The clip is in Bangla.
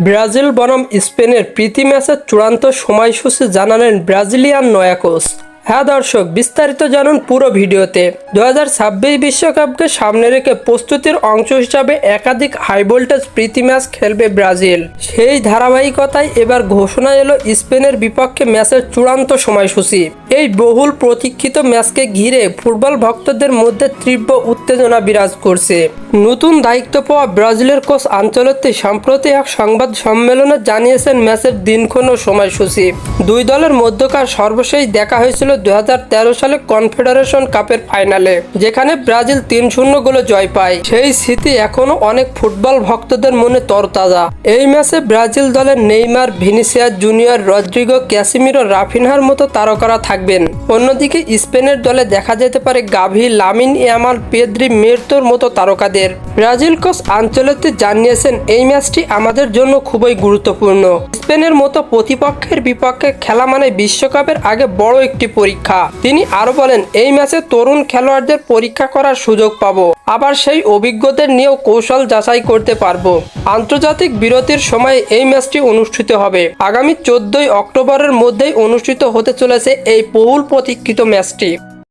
ব্রাজিল বনাম স্পেনের প্রীতি ম্যাচের চূড়ান্ত সময়সূচি জানালেন ব্রাজিলিয়ান নয়া কোচ। হ্যাঁ দর্শক, বিস্তারিত জানুন পুরো ভিডিওতে। 2026 বিশ্বকাপকে সামনে রেখে প্রস্তুতির অংশ হিসাবে একাধিক হাই ভোল্টেজ প্রীতি ম্যাচ খেলবে ব্রাজিল। সেই ধারাবাহিকতায় এবার ঘোষণা এলো স্পেনের বিপক্ষে ম্যাচের চূড়ান্ত সময়সূচি। এই বহুল প্রতীক্ষিত ম্যাচকে ঘিরে ফুটবল ভক্তদের মধ্যে তীব্র উত্তেজনা বিরাজ করছে। নতুন দায়িত্ব পাওয়া ব্রাজিলের কোচ আনচেলত্তি সম্প্রতি এক সংবাদ সম্মেলনে জানিয়েছেন ম্যাচের দিনক্ষণ ও সময়সূচি। দুই দলের মধ্যকার সর্বশেষ দেখা হয়েছিল 2013 সালে কনফেডারেশন কাপের ফাইনালে, যেখানে ব্রাজিল 3-0 গোলে জয় পায়। সেই স্মৃতি এখনো অনেক ফুটবল ভক্তদের মনে তরতাজা। এই ম্যাচে ব্রাজিল দলের Neymar, Vinicius junior, Rodrigo, Casemiro, রাফিনহার মতো তারকারা থাকবেন। অন্যদিকে স্পেনের দলে দেখা যেতে পারে গাভি, লামিন ইয়ামাল, পেদ্রি, মের্তোর মতো তারকাদের। ব্রাজিল কোচ আনচেলত্তি জানিয়েছেন, এই ম্যাচটি আমাদের জন্য খুবই গুরুত্বপূর্ণ। স্পেনের মতো প্রতিপক্ষের বিপক্ষে খেলা মানে বিশ্বকাপের আগে বড় একটি পরীক্ষা। তিনি আরো বলেন, এই ম্যাচে তরুণ খেলোয়াড়দের পরীক্ষা করার সুযোগ পাবো, আবার সেই অভিজ্ঞদের নিয়েও কৌশল যাচাই করতে পারবো। আন্তর্জাতিক বিরতির সময় এই ম্যাচটি অনুষ্ঠিত হবে। আগামী 14 অক্টোবরের মধ্যেই অনুষ্ঠিত হতে চলেছে এই বহুল প্রতীক্ষিত ম্যাচটি।